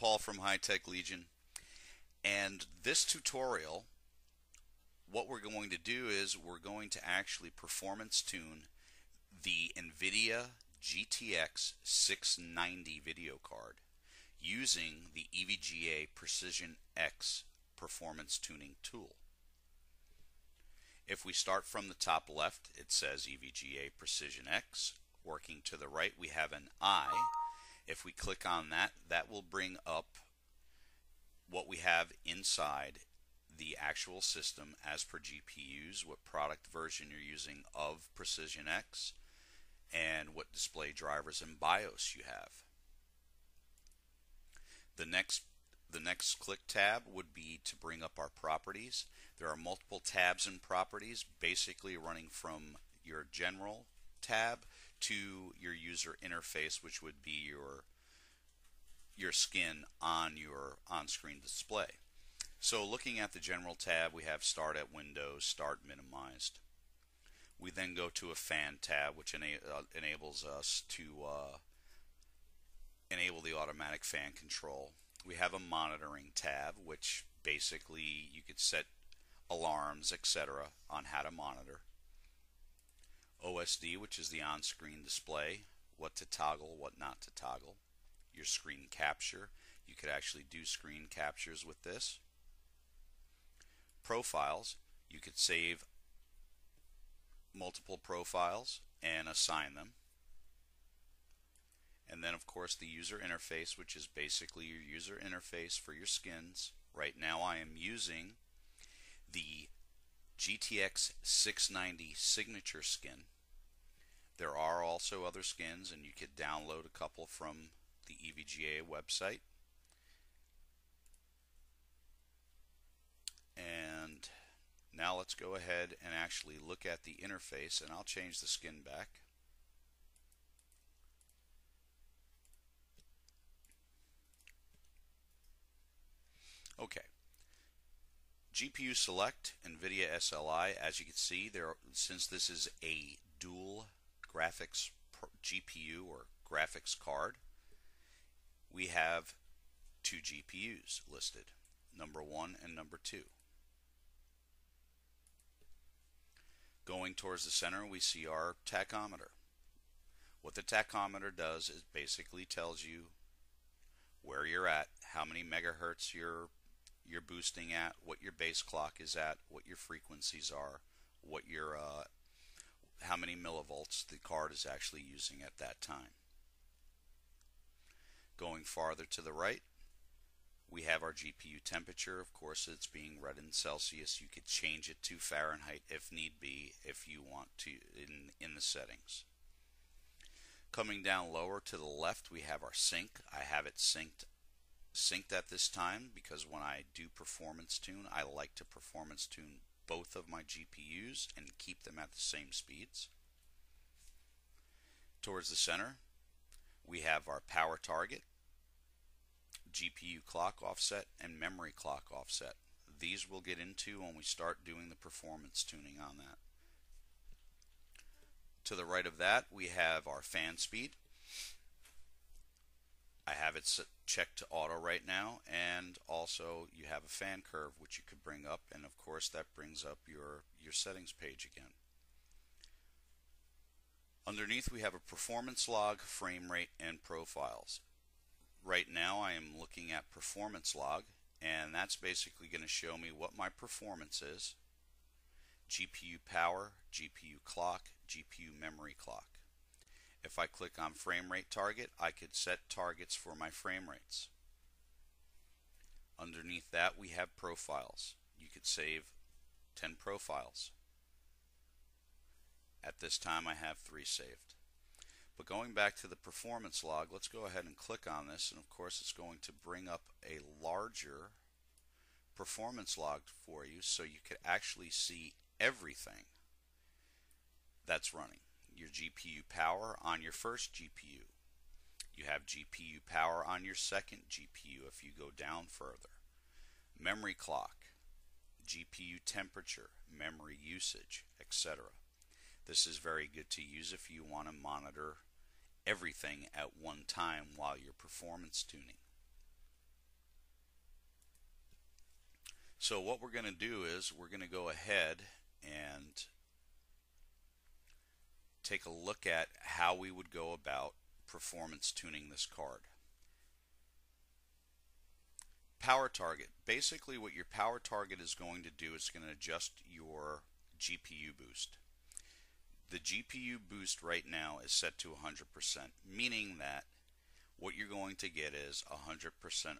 Paul from High Tech Legion, and this tutorial, what we're going to do is we're going to actually performance tune the NVIDIA GTX 690 video card using the EVGA Precision X performance tuning tool. If we start from the top left, it says EVGA Precision X. Working to the right, we have an I. If we click on that, that will bring up what we have inside the actual system as per GPUs, what product version you're using of Precision X, and what display drivers and BIOS you have. The next click tab would be to bring up our properties. There are multiple tabs and properties, basically running from your general tab to your user interface, which would be your skin on your on-screen display. So looking at the general tab, we have start at Windows, start minimized. We then go to a fan tab, which enables us to enable the automatic fan control. We have a monitoring tab, which basically you could set alarms, etc. on how to monitor. OSD, which is the on-screen display, what to toggle, what not to toggle. Your screen capture, you could actually do screen captures with this. Profiles, you could save multiple profiles and assign them. And then of course the user interface, which is basically your user interface for your skins. Right now I am using the GTX 690 signature skin. There are also other skins, and you could download a couple from the EVGA website. And now let's go ahead and actually look at the interface, and I'll change the skin back. Okay. GPU select NVIDIA SLI. As you can see, since this is a dual graphics GPU or graphics card, we have two GPUs listed, number 1 and number 2. Going towards the center, we see our tachometer. What the tachometer does is basically tells you where you're at, how many megahertz you're boosting at, what your base clock is at, what your frequencies are, what your how many millivolts the card is actually using at that time. Going farther to the right, we have our GPU temperature. Of course, it's being read in Celsius. You could change it to Fahrenheit if need be, if you want to, in the settings. Coming down lower to the left, we have our sync. I have it synced at this time because when I do performance tune, I like to performance tune both of my GPUs and keep them at the same speeds. Towards the center, we have our power target, GPU clock offset, and memory clock offset. These we'll get into when we start doing the performance tuning on that. To the right of that, we have our fan speed. I have it checked to auto right now, and also you have a fan curve which you could bring up, and of course that brings up your settings page again. Underneath we have a performance log, frame rate, and profiles. Right now I am looking at performance log, and that's basically going to show me what my performance is: GPU power, GPU clock, GPU memory clock. If I click on frame rate target, I could set targets for my frame rates. Underneath that we have profiles. You could save 10 profiles. At this time I have 3 saved. But going back to the performance log, let's go ahead and click on this, and of course it's going to bring up a larger performance log for you so you could actually see everything that's running. Your GPU power on your first GPU. You have GPU power on your second GPU if you go down further. Memory clock, GPU temperature, memory usage, etc. This is very good to use if you want to monitor everything at one time while you're performance tuning. So what we're going to do is we're going to go ahead and take a look at how we would go about performance tuning this card. Power target. Basically what your power target is going to do is going to adjust your GPU boost. The GPU boost right now is set to 100%, meaning that what you're going to get is 100%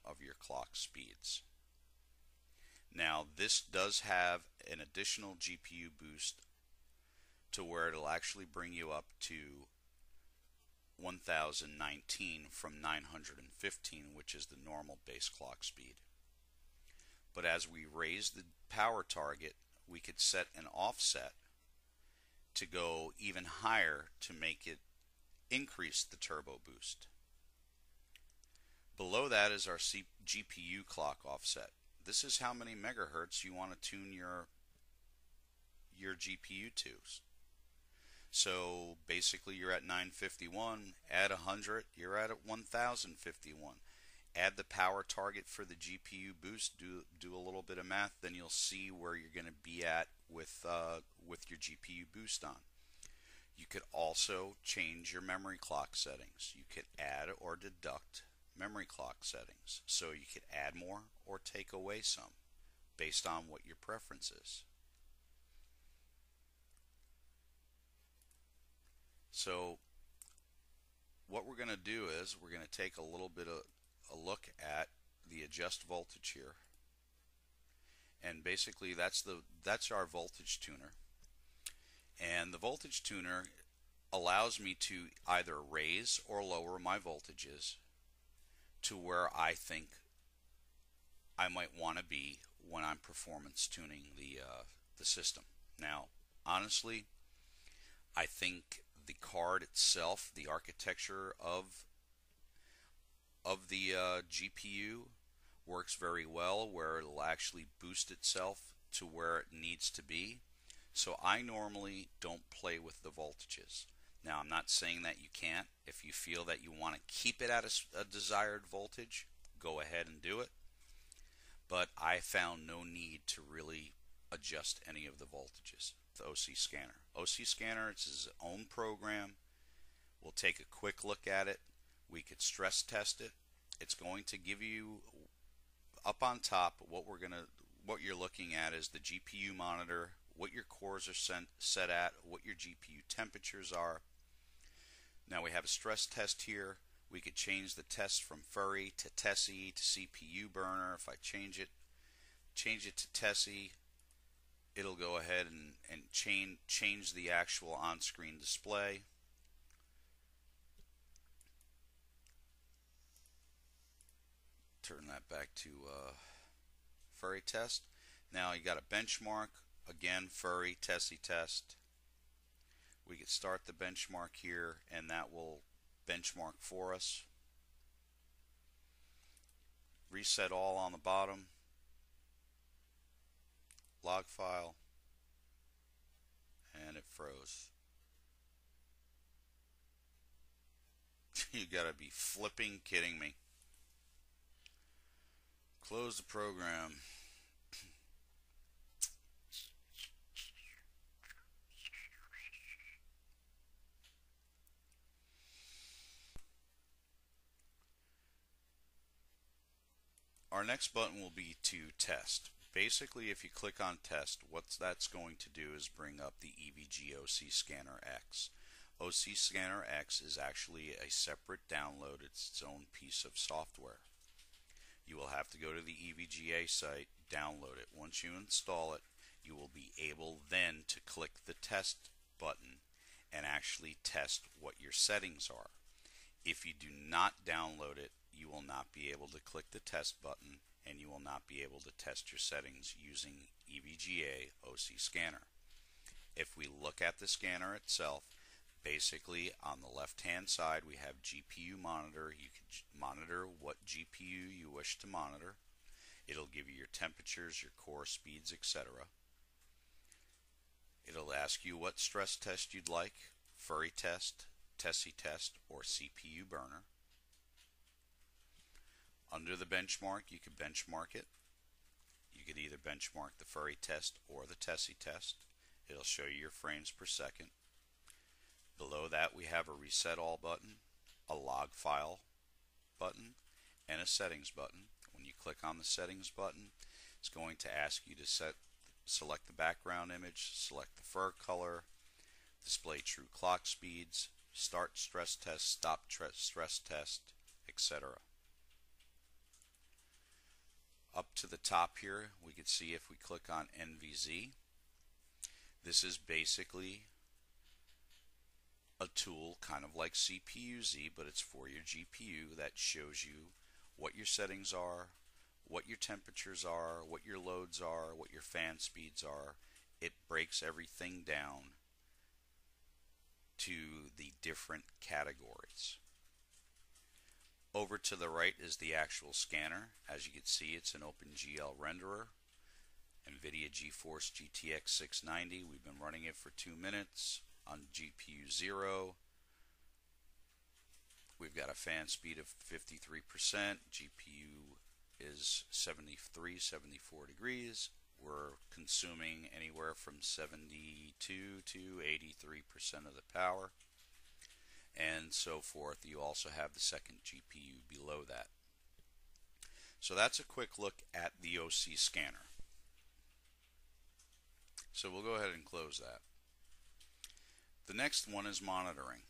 of your clock speeds. Now this does have an additional GPU boost to where it'll actually bring you up to 1019 from 915, which is the normal base clock speed. But as we raise the power target, we could set an offset to go even higher to make it increase the turbo boost. Below that is our GPU clock offset. This is how many megahertz you want to tune your GPU to. So basically you're at 951, add 100, you're at 1051. Add the power target for the GPU boost, do a little bit of math, then you'll see where you're going to be at with your GPU boost on. You could also change your memory clock settings. You could add or deduct memory clock settings. So you could add more or take away some based on what your preference is. So what we're going to do is we're going to take a little bit of a look at the adjust voltage here, and basically that's our voltage tuner. And the voltage tuner allows me to either raise or lower my voltages to where I think I might want to be when I'm performance tuning the system. Now honestly, I think the card itself, the architecture of the GPU works very well, where it'll actually boost itself to where it needs to be. So I normally don't play with the voltages. Now I'm not saying that you can't. If you feel that you want to keep it at a desired voltage, go ahead and do it. But I found no need to really adjust any of the voltages. The OC Scanner. OC Scanner, it's his own program. We'll take a quick look at it. We could stress test it. It's going to give you up on top what you're looking at is the GPU monitor, what your cores are set at, what your GPU temperatures are. Now we have a stress test here. We could change the test from Furry to Tessie to CPU burner. If I change it to Tessie, it'll go ahead and change the actual on-screen display. Turn that back to Furry test. Now you got a benchmark. Again, Furry, Tessie test. We could start the benchmark here, and that will benchmark for us. Reset all on the bottom. Log file, and it froze. You gotta be flipping kidding me. Close the program. Our next button will be to test. Basically, if you click on test, what that's going to do is bring up the EVGA OC Scanner X. OC Scanner X is actually a separate download. It's its own piece of software. You will have to go to the EVGA site, download it. Once you install it, you will be able then to click the test button and actually test what your settings are. If you do not download it, you will not be able to click the test button, and you will not be able to test your settings using EVGA OC Scanner. If we look at the scanner itself, basically on the left hand side we have GPU monitor. You can monitor what GPU you wish to monitor. It'll give you your temperatures, your core speeds, etc. It'll ask you what stress test you'd like, Furry test, Tessie test, or CPU burner. Under the benchmark, you can benchmark it. You could either benchmark the Furry test or the Tessie test. It'll show you your frames per second. Below that we have a reset all button, a log file button, and a settings button. When you click on the settings button, it's going to ask you to select the background image, select the fur color, display true clock speeds, start stress test, stop stress test, etc. Up to the top here, we can see if we click on NVZ, this is basically a tool kind of like CPU-Z, but it's for your GPU that shows you what your settings are, what your temperatures are, what your loads are, what your fan speeds are. It breaks everything down to the different categories. Over to the right is the actual scanner. As you can see, it's an OpenGL renderer, NVIDIA GeForce GTX 690. We've been running it for 2 minutes on GPU 0. We've got a fan speed of 53%. GPU is 73, 74 degrees. We're consuming anywhere from 72 to 83% of the power, and so forth. You also have the second GPU below that. So that's a quick look at the OC scanner. So we'll go ahead and close that. The next one is monitoring.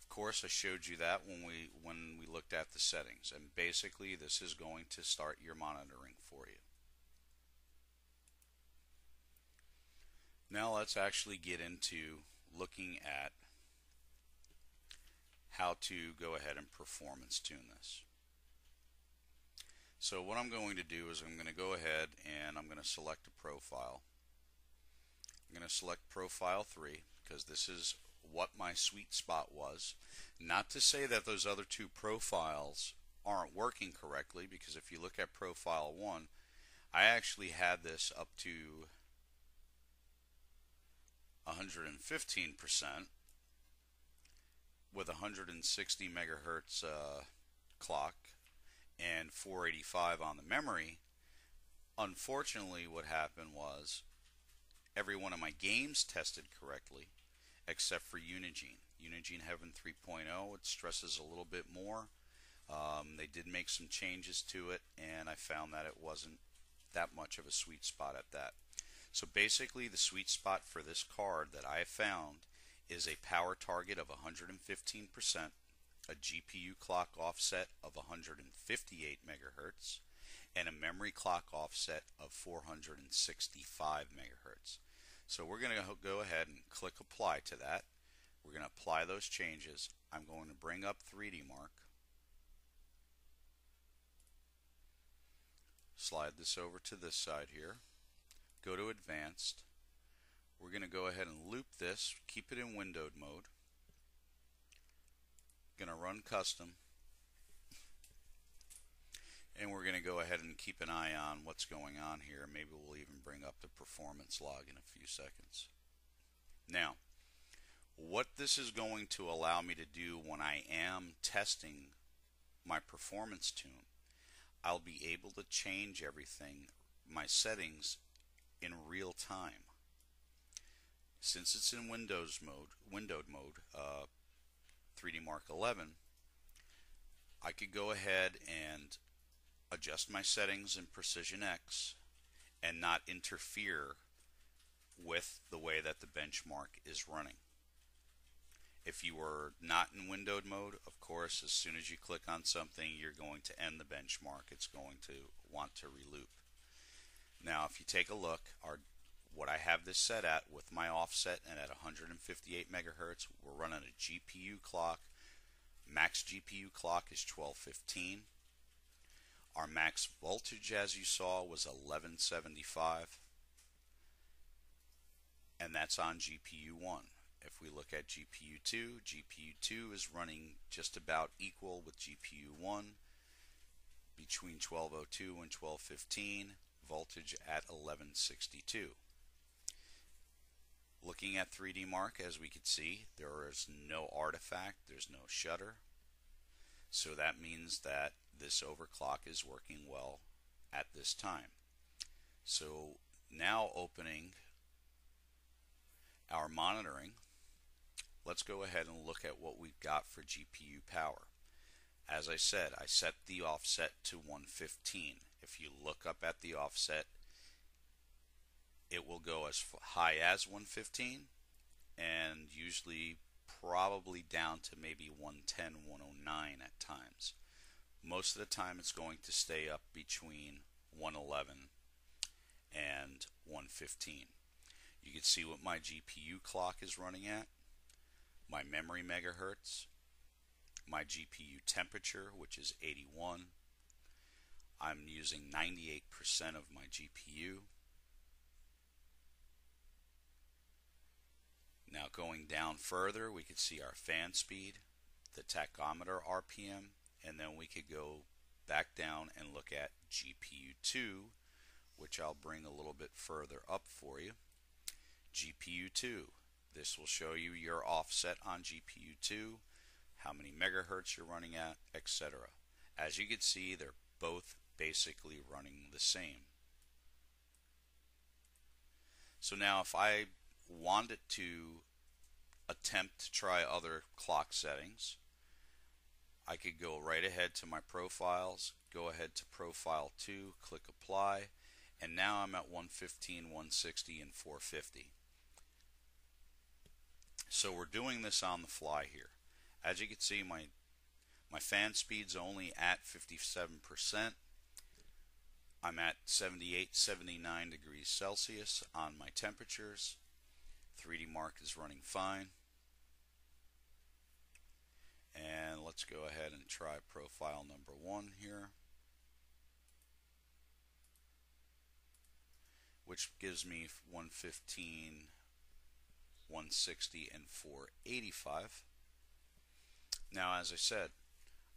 Of course, I showed you that when we looked at the settings, and basically this is going to start your monitoring for you. Now let's actually get into looking at how to go ahead and performance tune this. So what I'm going to do is I'm going to go ahead and I'm going to select a profile. I'm going to select profile 3 because this is what my sweet spot was. Not to say that those other two profiles aren't working correctly, because if you look at profile 1, I actually had this up to 115% with 160 megahertz clock and 485 on the memory. Unfortunately, what happened was every one of my games tested correctly except for Unigine. Unigine Heaven 3.0, it stresses a little bit more. They did make some changes to it, and I found that it wasn't that much of a sweet spot at that. So basically the sweet spot for this card that I found is a power target of 115%, a GPU clock offset of 158 megahertz, and a memory clock offset of 465 megahertz. So we're going to go ahead and click apply to that. We're going to apply those changes. I'm going to bring up 3D Mark, slide this over to this side here, go to advanced. We're going to go ahead and loop this, keep it in windowed mode. Going to run custom, and we're going to go ahead and keep an eye on what's going on here. Maybe we'll even bring up the performance log in a few seconds. Now, what this is going to allow me to do when I am testing my performance tune, I'll be able to change everything, my settings, in real time. Since it's in windowed mode, 3D Mark 11, I could go ahead and adjust my settings in Precision X and not interfere with the way that the benchmark is running. If you were not in windowed mode, of course, as soon as you click on something, you're going to end the benchmark. It's going to want to reloop. Now, if you take a look, what I have this set at with my offset and at 158 megahertz, we're running a GPU clock. Max GPU clock is 1215. Our max voltage, as you saw, was 1175, and that's on GPU 1. If we look at GPU 2, GPU 2 is running just about equal with GPU 1, between 1202 and 1215, voltage at 1162. Looking at 3D Mark, as we can see, there is no artifact, there's no shutter. So that means that this overclock is working well at this time. So now opening our monitoring, let's go ahead and look at what we've got for GPU power. As I said, I set the offset to 115. If you look up at the offset, it will go as high as 115 and usually probably down to maybe 110, 109 at times. Most of the time it's going to stay up between 111 and 115. You can see what my GPU clock is running at, my memory megahertz, my GPU temperature, which is 81. I'm using 98% of my GPU. Now going down further, we could see our fan speed, the tachometer RPM, and then we could go back down and look at GPU2, which I'll bring a little bit further up for you. GPU2, this will show you your offset on GPU2, how many megahertz you're running at, etc. As you can see, they're both basically running the same. So now if I wanted to attempt to try other clock settings, I could go right ahead to my profiles, go ahead to profile 2, click apply, and now I'm at 115, 160, and 450. So we're doing this on the fly here. As you can see, my fan speed's only at 57%. I'm at 78, 79 degrees Celsius on my temperatures. 3D Mark is running fine. And let's go ahead and try profile number 1 here, which gives me 115, 160, and 485. Now, as I said,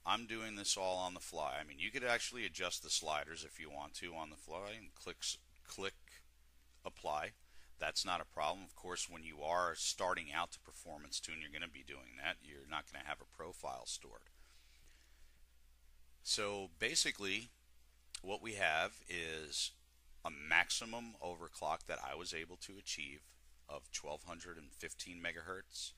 I'm doing this all on the fly. I mean, you could actually adjust the sliders if you want to on the fly and click apply. That's not a problem. Of course, when you are starting out to performance tune, you're going to be doing that. You're not going to have a profile stored. So basically, what we have is a maximum overclock that I was able to achieve of 1215 megahertz.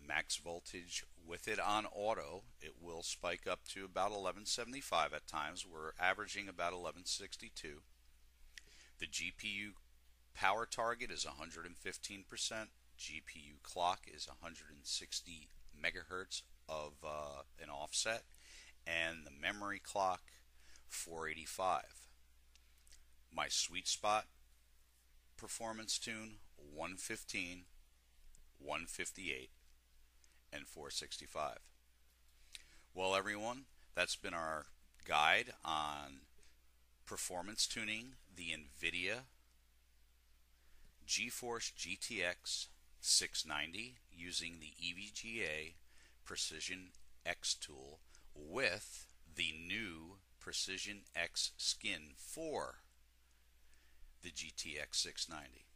Max voltage with it on auto, it will spike up to about 1175 at times. We're averaging about 1162. The GPU power target is 115%. GPU clock is 160 megahertz of an offset, and the memory clock 485. My sweet spot performance tune 115, 158, and 465. Well, everyone, that's been our guide on performance tuning the NVIDIA GeForce GTX 690 using the EVGA Precision X tool with the new Precision X skin for the GTX 690.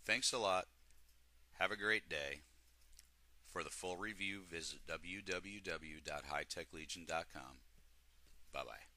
Thanks a lot. Have a great day. For the full review, visit www.hightechlegion.com. Bye-bye.